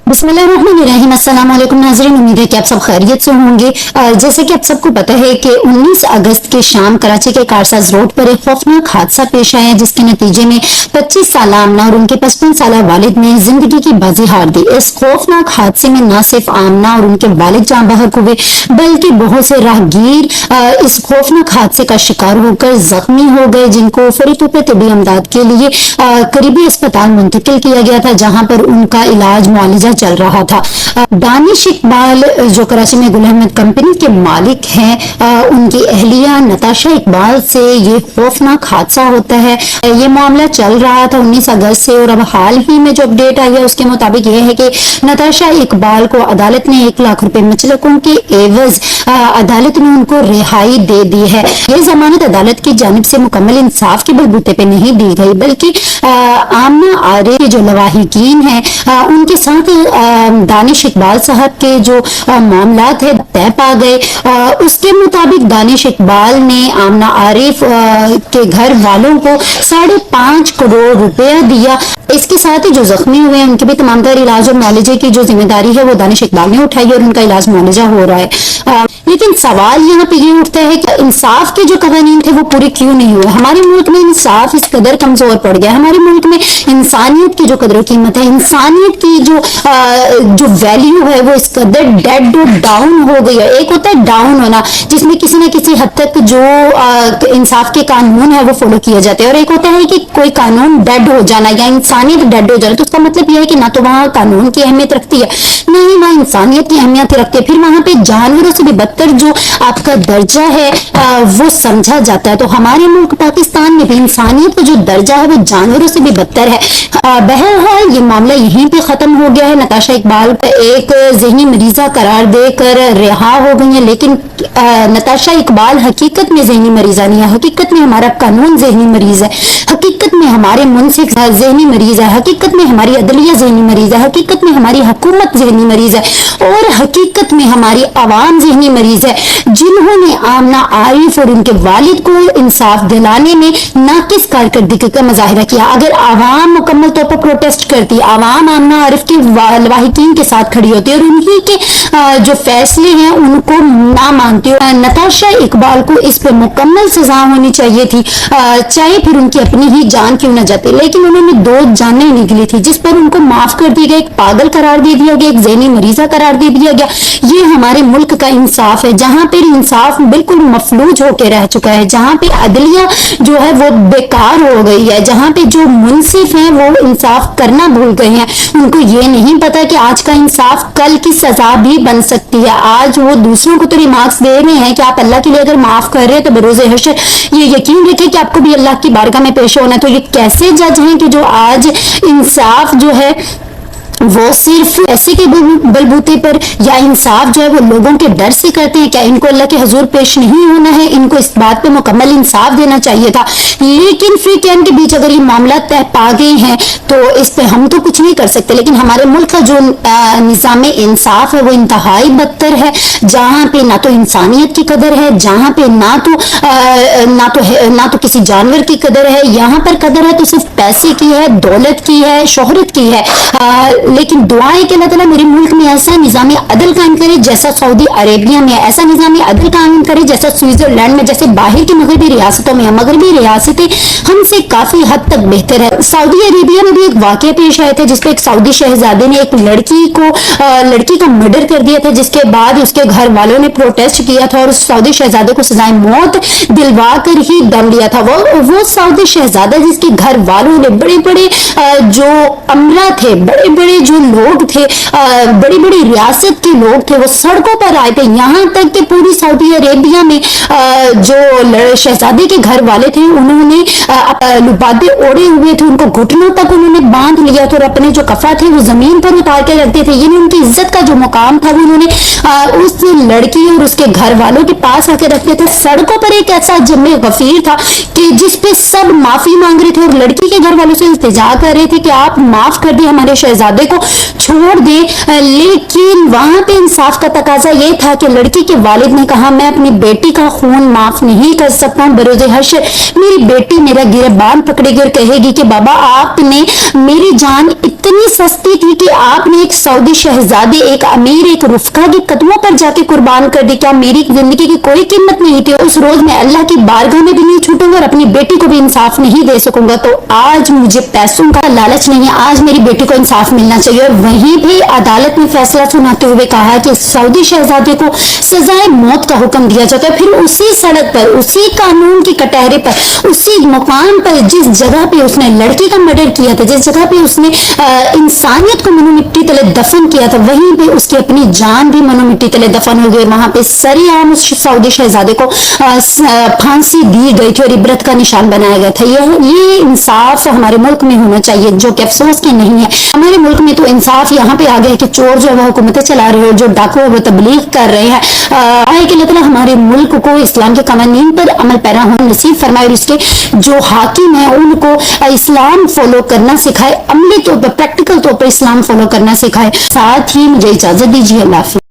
बिस्मिल्लाहिर्रहमानिर्रहीम। अस्सलाम वालेकुम नाज़रीन, उम्मीद है कि आप सब खैरियत से होंगे। जैसे कि आप सबको पता है कि 19 अगस्त के शाम कराची के कारसाज रोड पर एक खौफनाक हादसा पेश आया, जिसके नतीजे में 25 साल आमना और उनके 55 साल वालिद ने जिंदगी की बाजी हार दी। इस खौफनाक हादसे में न सिर्फ आमना और उनके वालिद जान बहक हुए, बल्कि बहुत से राहगीर इस खौफनाक हादसे का शिकार होकर जख्मी हो गए, जिनको फौरी तौर पर तबी इमदाद के लिए करीबी अस्पताल मुंतकिल किया गया था, जहां पर उनका इलाज मुआलिजा चल रहा था। दानिश इकबाल जो कराची में गुल अहमद कंपनी के मालिक हैं, उनकी अहलिया नताशा इकबाल से ये खौफनाक हादसा होता है। ये मामला चल रहा था 19 अगस्त से, और अब हाल ही में जो अपडेट आई है उसके मुताबिक ये है कि नताशा इकबाल को अदालत ने 1 लाख रुपए मुचलकों के एवज अदालत ने उनको रिहाई दे दी है। ये जमानत अदालत की जानिब से मुकम्मल इंसाफ के बलबूते पे नहीं दी गई, बल्कि आमना आरे के जो लवाहिकीन हैं उनके साथ दानिश इकबाल साहब के जो मामलात है तय पा गए। उसके मुताबिक दानिश इकबाल ने आमना आरिफ के घर वालों को 5.5 करोड़ रुपया दिया। इसके साथ ही जो जख्मी हुए हैं उनके भी तमाम तर इलाज और मुआवजे की जो जिम्मेदारी है वो दानिश इकबाल ने उठाई और उनका इलाज मुआवजा हो रहा है। लेकिन सवाल यहाँ पे ये उठता है कि इंसाफ के जो कवानीन थे वो पूरे क्यों नहीं हुए। हमारे मुल्क में इंसाफ इस कदर कमजोर पड़ गया, हमारे मुल्क में इंसानियत की जो कदर कीमत है, इंसानियत की जो वैल्यू है वो इस कदर डेड और डाउन हो गई है। एक होता है डाउन होना, जिसमें किसी न किसी हद तक जो इंसाफ के कानून है वो फॉलो किए जाते हैं, और एक होता है कि कोई कानून डेड हो जाना या इंसानियत डेड हो जाना। तो उसका मतलब यह है कि ना तो वहाँ कानून की अहमियत रखती है, ना ही वहाँ इंसानियत की अहमियत रखती है। फिर वहाँ पे जानवरों से भी बदतर जो आपका दर्जा है वो समझा जाता है। तो हमारे मुल्क पाकिस्तान में भी इंसानियत का जो दर्जा है वो जानवरों से भी बदतर है। बहरहाल ये मामला यहीं पे खत्म हो गया है। नताशा इकबाल एक ज़हनी मरीजा करार देकर रिहा हो गई है, लेकिन नताशा इकबाल हकीकत में ज़हनी मरीजा नहीं है। हकीकत में हमारा कानून ज़हनी मरीज है, हकीकत में हमारे मुंसिफ ज़हनी मरीज है, हकीकत में हमारी अदलिया ज़हनी मरीज है, हकीकत में हमारी हुकूमत ज़हनी मरीज है, और हकीकत में हमारी आवाम ज़हनी मरीज है, जिन्होंने आमना आरिफ और उनके वालिद को इंसाफ दिलाने में नाकिस कारकर्दगी का मुजाहिरा किया। अगर आवाम मुकम्मल तौर पर प्रोटेस्ट करती, आवाम आमना आरिफ के लवाहिकीन के साथ खड़ी होती और उन्हीं के जो फैसले हैं उनको ना मानती, नताशा इकबाल को इस पर मुकम्मल सजा होनी चाहिए थी, चाहे फिर उनकी अपनी ही जान क्यों न जाती। लेकिन उन्होंने 2 जानें निकली थी, जिस पर उनको माफ कर दिया गया, एक पागल करार दे दिया गया, एक ज़हनी मरीजा करार दे दिया गया। ये हमारे मुल्क का इंसाफ है, जहां पे इंसाफ बिल्कुल मफलूज होकर रह चुका है, जहां पे अदलिया जो है वो बेकार हो गई है, जहां पे जो मुंसिफ हैं वो इंसाफ करना भूल गए हैं। उनको ये नहीं पता कि आज का इंसाफ कल की सजा भी बन सकती है। आज वो दूसरों को तो रिमार्क्स दे रहे हैं कि आप अल्लाह के लिए अगर माफ कर रहे हैं तो बरोज़े हशर ये यकीन रखें कि आपको भी अल्लाह की बारगाह में पेश होना है। तो ये कैसे जज हैं कि जो आज इंसाफ जो है वो सिर्फ पैसे के बलबूते पर, या इंसाफ जो है वो लोगों के डर से करते हैं? क्या इनको अल्लाह के हुजूर पेश नहीं होना है? इनको इस बात पे मुकम्मल इंसाफ देना चाहिए था। लेकिन फिर क्या इनके बीच अगर ये मामला तय पा गए हैं तो इस पे हम तो कुछ नहीं कर सकते। लेकिन हमारे मुल्क का जो निज़ाम इंसाफ है वो इंतहाई बदतर है, जहाँ पे ना तो इंसानियत की कदर है, जहाँ पे ना तो किसी जानवर की कदर है। यहाँ पर कदर है तो सिर्फ पैसे की है, दौलत की है, शोहरत की है। लेकिन दुआएं कि अल्लाह ताला मेरे मुल्क में ऐसा निज़ाम अदल कायम करे जैसा सऊदी अरेबिया में, ऐसा निज़ाम अदल कायम करे जैसा स्विट्जरलैंड में, जैसे बाहर की मगरबी रियासतों में। मगरबी रियासतें हमसे काफी हद तक बेहतर है। सऊदी अरेबिया में भी एक वाकया पेश आए थे जिसपे एक सऊदी शहजादे ने एक लड़की का मर्डर कर दिया था, जिसके बाद उसके घर वालों ने प्रोटेस्ट किया था और उस सऊदी शहजादे को सजाए मौत दिलवा कर ही दम लिया था। वो सऊदी शहजादा जिसके घर वालों ने बड़े बड़े जो अमरा थे, बड़े बड़े जो लोग थे, बड़ी बड़ी रियासत के लोग थे, वो सड़कों पर आए थे। यहाँ तक कि पूरी सऊदी अरेबिया में जो शहजादे के घर वाले थे उन्होंने लुबादे ओढ़े हुए थे, उनको घुटनों तक उन्होंने बांध लिया था और अपने जो कफा थे वो जमीन पर उतार के रखते थे। यानी उनकी इज्जत का जो मुकाम था वो उन्होंने उस लड़की और उसके घर वालों के पास आके रखते थे। सड़कों पर एक ऐसा जमे गफीर था कि जिसपे सब माफी मांग रहे थे और लड़की के घर वालों से इल्तिजा कर रहे थे कि आप माफ कर दिए हमारे शहजादे को छोड़ दे, लेकिन वहां पे इंसाफ का तकाजा ये था कि लड़की के वालिद ने कहा मैं अपनी बेटी का खून माफ नहीं कर सकता हूँ, बरोज़े हश्र मेरी बेटी मेरा गिरबान पकड़ेगी और कहेगी कि बाबा आपने मेरी जान इतनी सस्ती थी कि आपने एक सऊदी शहजादे, एक अमीर, एक रुफका के कदमों पर जाके कुर्बान कर दी, क्या मेरी जिंदगी की कोई कीमत नहीं थी? उस रोज मैं अल्लाह की बारगाह में भी नहीं छूटूंगा और अपनी बेटी को भी इंसाफ नहीं दे सकूंगा। तो आज मुझे पैसों का लालच नहीं है, आज मेरी बेटी को इंसाफ मिलना चाहिए। और वहीं भी अदालत ने फैसला सुनाते हुए कहा कि सऊदी शहजादे को सजाए मौत का हुक्म दिया जाता है। फिर उसी सड़क पर, उसी कानून की कटहरे पर, उसी मुकाम पर जिस जगह पे उसने लड़की का मर्डर किया था, जिस जगह पे उसने इंसानियत को मनो मिट्टी तले दफन किया था, वहीं पे उसकी अपनी जान भी मनो मिट्टी तले दफन हो गई। वहां पे सरेआम उस सऊदी शहजादे को फांसी दी गई थी और इबरत का निशान बनाया गया था। ये इंसाफ हमारे मुल्क में होना चाहिए, जो कि अफसोस की नहीं है। हमारे मुल्क में तो इंसाफ यहाँ पे आ गया है कि चोर जो है वो हुकूमतें चला रहे हो, जो डाकू है वो तबलीग कर रहे हैं। आए कि अल्लाह ताला हमारे मुल्क को इस्लाम के कानून पर अमल पैरा होना नसीब फरमाए और इसके जो हाकिम है उनको इस्लाम फॉलो करना सिखाए, अमली तौर पर, प्रैक्टिकल तौर पर इस्लाम फॉलो करना सिखाए। साथ ही मुझे इजाजत दीजिए, अल्लाह हाफिज़।